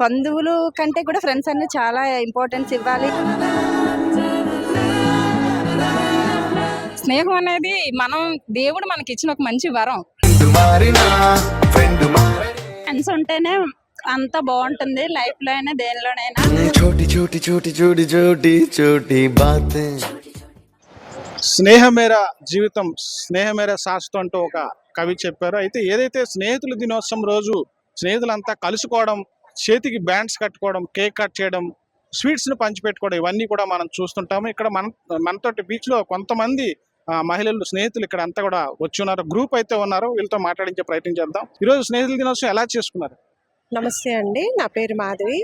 బంధువులు కంటే కూడా ఫ్రెండ్స్ అన్ని చాలా ఇంపార్టెన్స్ ఇవ్వాలి. స్నేహం అనేది దేవుడు మనకి ఇచ్చిన ఒక మంచి వరం. ఫ్రెండ్స్ ఉంటేనే అంత బాగుంటుంది లైఫ్ లో అయినా దేనిలోనైనా. छोटी छोटी छोटी छोटी छोटी छोटी बातें. స్నేహమేర జీవితం, స్నేహమేర శాశ్వతం అంటూ ఒక కవి చెప్పారు. అయితే ఏదైతే స్నేహితుల దినోత్సవం రోజు స్నేహితులంతా కలుసుకోవడం, చేతికి బ్యాండ్స్ కట్టుకోవడం, కేక్ కట్ చేయడం, స్వీట్స్ని పంచిపెట్టుకోవడం, ఇవన్నీ కూడా మనం చూస్తుంటాము. ఇక్కడ మనతోటి బీచ్లో కొంతమంది మహిళలు స్నేహితులు ఇక్కడ అంతా కూడా వచ్చి ఉన్నారు. గ్రూప్ అయితే ఉన్నారు, వీళ్ళతో మాట్లాడించే ప్రయత్నం చేద్దాం. ఈరోజు స్నేహితుల దినోత్సవం ఎలా చేసుకున్నారు? నమస్తే అండి, నా పేరు మాధవి.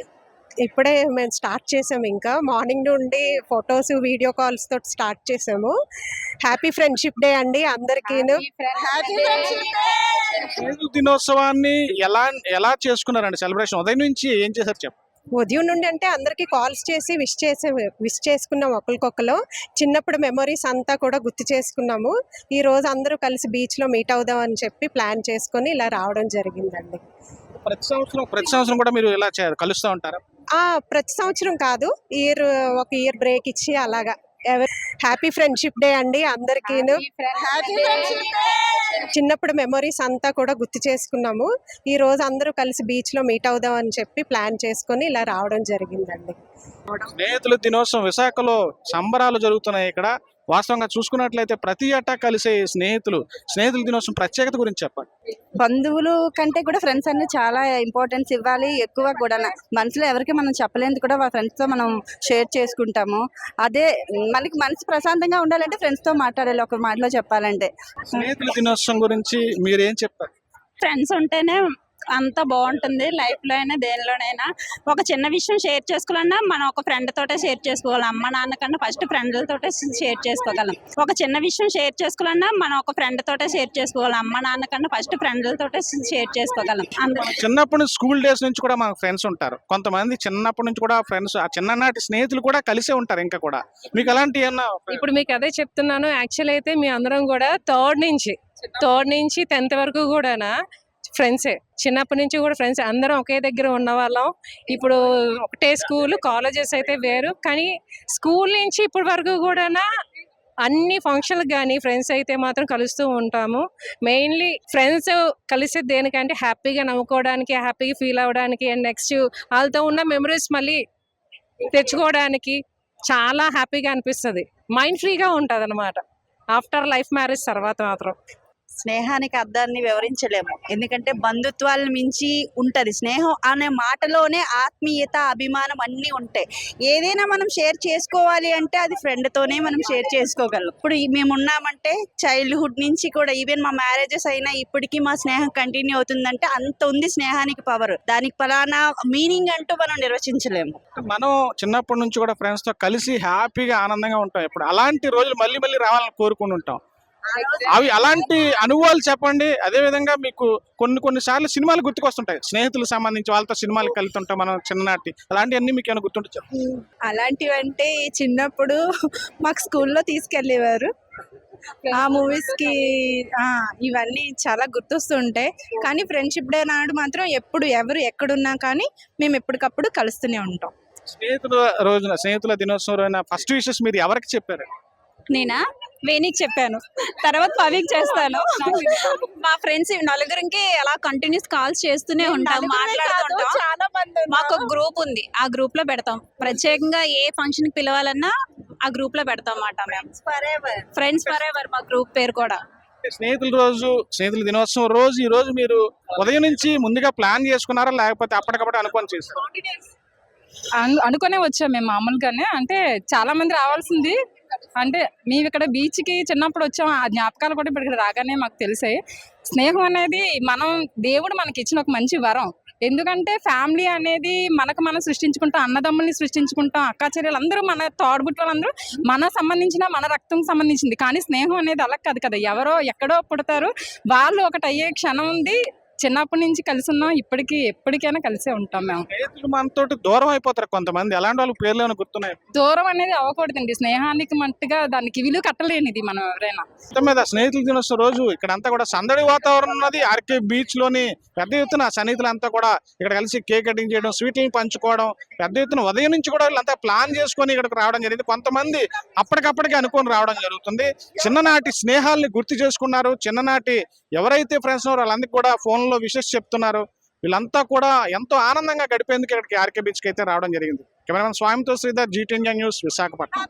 ఇప్పుడే మేము స్టార్ట్ చేసాము. ఇంకా మార్నింగ్ నుండి ఫొటోస్ వీడియో కాల్స్ తోటి స్టార్ట్ చేసాము. హ్యాపీ ఫ్రెండ్షిప్ డే అండి అందరికీను. స్నేహితుల దినోత్సవాన్ని ఎలా చేసుకున్నారండి? సెలబ్రేషన్ ఉదయం నుంచి ఏం చేశారు చెప్పండి. ఉదయం నుండి అంటే అందరికీ కాల్స్ చేసి విష్ చేసుకున్నాము ఒకరికొకరు. చిన్నప్పుడు మెమరీస్ అంతా కూడా గుర్తు చేసుకున్నాము. ఈ రోజు అందరూ కలిసి బీచ్లో మీట్ అవుదాం అని చెప్పి ప్లాన్ చేసుకొని ఇలా రావడం జరిగిందండి. ప్రతి సంవత్సరం కూడా మీరు ఇలా కలుస్తూ ఉంటారా? ప్రతి సంవత్సరం కాదు, ఒక ఇయర్ బ్రేక్ ఇచ్చి అలాగా. హ్యాపీ ఫ్రెండ్షిప్ డే అండి అందరికీను. చిన్నప్పుడు మెమరీస్ అంతా కూడా గుర్తు చేసుకున్నాము. ఈ రోజు అందరూ కలిసి బీచ్లో మీట్ అవుదాం అని చెప్పి ప్లాన్ చేసుకొని ఇలా రావడం జరిగిందండి. స్నేహితుల దినోత్సవం విశాఖలో సంబరాలు జరుగుతున్నాయి. ఇక్కడ వాస్తవంగా చూసుకున్నట్లయితే ప్రతి ఏటా కలిసే స్నేహితుల దినోత్సవం ప్రత్యేకత గురించి చెప్పండి. బంధువులు కంటే కూడా ఫ్రెండ్స్ అన్ని చాలా ఇంపార్టెన్స్ ఇవ్వాలి. ఎక్కువ కూడా మనసులో ఎవరికి మనం చెప్పలేందుకు కూడా వాళ్ళ ఫ్రెండ్స్తో మనం షేర్ చేసుకుంటాము. అదే మనకి మనసు ప్రశాంతంగా ఉండాలంటే ఫ్రెండ్స్తో మాట్లాడాలి. ఒక మాటలో చెప్పాలంటే స్నేహితుల దినోత్సవం గురించి మీరేం చెప్తారు? ఫ్రెండ్స్ ఉంటేనే అంత బాగుంటుంది లైఫ్ లో అయినా దేనిలోనైనా. ఒక చిన్న విషయం షేర్ చేసుకోవాలన్నా మనం ఒక ఫ్రెండ్ తోటే షేర్ చేసుకోవాలి. అమ్మ నాన్న కన్నా ఫస్ట్ ఫ్రెండ్లతోటే షేర్ చేసుకోగలం. ఒక చిన్న విషయం షేర్ చేసుకోవాలన్నా మనం ఒక ఫ్రెండ్ తోటే షేర్ చేసుకోవాలి. అమ్మ నాన్న కన్నా ఫస్ట్ ఫ్రెండ్లతోటే షేర్ చేసుకోగలం. చిన్నప్పటి నుంచి స్కూల్ డేస్ నుంచి కూడా మనకు ఫ్రెండ్స్ ఉంటారు. కొంతమంది చిన్నప్పటి నుంచి కూడా ఫ్రెండ్స్, ఆ చిన్ననాటి స్నేహితులు కూడా కలిసే ఉంటారు. ఇంకా కూడా మీకు అలాంటి ఏమన్నా? ఇప్పుడు మీకు అదే చెప్తున్నాను. యాక్చువల్ అయితే మీ అందరం కూడా థర్డ్ నుంచి 10th వరకు కూడా ఫ్రెండ్సే. చిన్నప్పటి నుంచి కూడా ఫ్రెండ్స్, అందరం ఒకే దగ్గర ఉన్న వాళ్ళం. ఇప్పుడు ఒకటే స్కూల్, కాలేజెస్ అయితే వేరు, కానీ స్కూల్ నుంచి ఇప్పటి వరకు కూడా అన్ని ఫంక్షన్లకు కానీ ఫ్రెండ్స్ అయితే మాత్రం కలుస్తూ ఉంటాము. మెయిన్లీ ఫ్రెండ్స్ కలిసి దేనికంటే హ్యాపీగా నవ్వుకోవడానికి, హ్యాపీగా ఫీల్ అవ్వడానికి, అండ్ నెక్స్ట్ వాళ్ళతో ఉన్న మెమరీస్ మళ్ళీ తెచ్చుకోవడానికి చాలా హ్యాపీగా అనిపిస్తుంది. మైండ్ ఫ్రీగా ఉంటుంది అనమాట ఆఫ్టర్ లైఫ్ మ్యారేజ్ తర్వాత మాత్రం. స్నేహానికి అర్థాన్ని వివరించలేము. ఎందుకంటే బంధుత్వాలను మించి ఉంటది. స్నేహం అనే మాటలోనే ఆత్మీయత, అభిమానం అన్నీ ఉంటాయి. ఏదైనా మనం షేర్ చేసుకోవాలి అంటే అది ఫ్రెండ్తోనే మనం షేర్ చేసుకోగలం. ఇప్పుడు మేము ఉన్నామంటే చైల్డ్హుడ్ నుంచి కూడా, ఈవెన్ మా మ్యారేజెస్ అయినా ఇప్పటికీ మా స్నేహం కంటిన్యూ అవుతుందంటే అంత ఉంది స్నేహానికి పవర్. దానికి ఫలానా మీనింగ్ అంటూ మనం నిర్వచించలేము. మనం చిన్నప్పటి నుంచి కూడా ఫ్రెండ్స్ తో కలిసి హ్యాపీగా ఆనందంగా ఉంటాం. ఇప్పుడు అలాంటి రోజులు మళ్ళీ మళ్ళీ రావాలని కోరుకుని ఉంటాం. అవి అలాంటి అనుభవాలు చెప్పండి. అదే విధంగా మీకు కొన్ని సార్లు సినిమాలు గుర్తుకొస్తుంటాయి, స్నేహితులకు సంబంధించి వాళ్ళతో సినిమాలకు వెళ్తుంటాం మనం చిన్ననాటి. అలాంటివన్నీ మీకు ఏమైనా గుర్తుంటే చెప్పండి. అలాంటివంటే చిన్నప్పుడు మాకు స్కూల్లో తీసుకెళ్ళేవారు. ఆ మూవీస్ కి ఇవన్నీ చాలా గుర్తొస్తుంటాయి. కానీ ఫ్రెండ్షిప్ డే నాడు మాత్రం ఎవరు ఎక్కడున్నా కానీ మేము ఎప్పటికప్పుడు కలుస్తూనే ఉంటాం. స్నేహితుల దినోత్సవం రోజున ఫస్ట్ విషెస్ మీరు ఎవరికి చెప్పారు? నేనా వేణికి చెప్పాను, తర్వాత పవికి చేస్తాను. మా ఫ్రెండ్స్ నలుగురికి అలా కంటిన్యూస్ కాల్స్ చేస్తూనే ఉంటాం, మాట్లాడుతుంటాం. చాలా మంది మాకు ఒక గ్రూప్ ఉంది, ఆ గ్రూప్ లో పెడతాం. ప్రత్యేకంగా ఏ ఫంక్షన్ కి పిలవాలన్నా ఆ గ్రూప్ లో పెడతాం అన్నమాట. మేము ఫ్రెండ్స్ ఫర్ ఎవర్ మా గ్రూప్ పేరు కూడా. స్నేహితుల దినోత్సవం రోజు ఈ రోజు మీరు ఉదయం నుంచి ముందుగా ప్లాన్ చేసుకున్నారా, లేకపోతే అప్పటికప్పుడు అనుకొని చేశారు? అనుకునే వచ్చాం మేము మామూలుగానే. అంటే చాలా మంది రావాల్సింది. అంటే మేము ఇక్కడ బీచ్కి చిన్నప్పుడు వచ్చాం, ఆ జ్ఞాపకాలు కూడా ఇప్పుడు ఇక్కడ రాగానే మాకు తెలిసాయి. స్నేహం అనేది దేవుడు మనకి ఇచ్చిన ఒక మంచి వరం. ఎందుకంటే ఫ్యామిలీ అనేది మనం సృష్టించుకుంటాం, అన్నదమ్ముల్ని సృష్టించుకుంటాం, అక్కా చెల్లెలు అందరూ మన తోడుబుట్టులందరూ మన రక్తం సంబంధించింది. కానీ స్నేహం అనేది అలా కాదు కదా. ఎవరో ఎక్కడో పుడతారు, వాళ్ళు ఒకటి అయ్యే క్షణం ఉంది, చిన్నప్పటి నుంచి కలిసి ఉన్నాం, ఇప్పటికీ ఎప్పటికైనా కలిసే ఉంటాం మేము. స్నేహితులు మనతోటి దూరం అయిపోతారు కొంతమంది, ఎలాంటి వాళ్ళ పేర్లు ఏమైనా గుర్తున్నాయి? దూరం అనేది అవ్వకూడదండి, స్నేహానికి మట్టుగా దానికి విలువ కట్టలేనిది మనం ఎవరైనా. మొత్తం మీద స్నేహితుల దినోత్సవం రోజు ఇక్కడంతా కూడా సందడి వాతావరణం ఉన్నది. ఆర్కే బీచ్ లోని పెద్ద ఎత్తున సన్నిహితులంతా కూడా ఇక్కడ కలిసి కేక్ కటింగ్ చేయడం, స్వీట్లను పంచుకోవడం, పెద్ద ఎత్తున ఉదయం నుంచి కూడా వీళ్ళంతా ప్లాన్ చేసుకొని ఇక్కడికి రావడం జరిగింది. కొంతమంది అప్పటికప్పటికి అనుకొని రావడం జరుగుతుంది. చిన్ననాటి స్నేహాల్ని గుర్తు చేసుకున్నారు. చిన్ననాటి ఎవరైతే ఫ్రెండ్స్ ఉన్నారో వాళ్ళందరికీ కూడా ఫోన్లో విషెస్ చెప్తున్నారు. వీళ్ళంతా కూడా ఎంతో ఆనందంగా గడిపేందుకు ఇక్కడికి ఆర్కే బీచ్కి అయితే రావడం జరిగింది. కెమెరామెన్ స్వామితో Sridhar, GT India news, Visakhapatnam.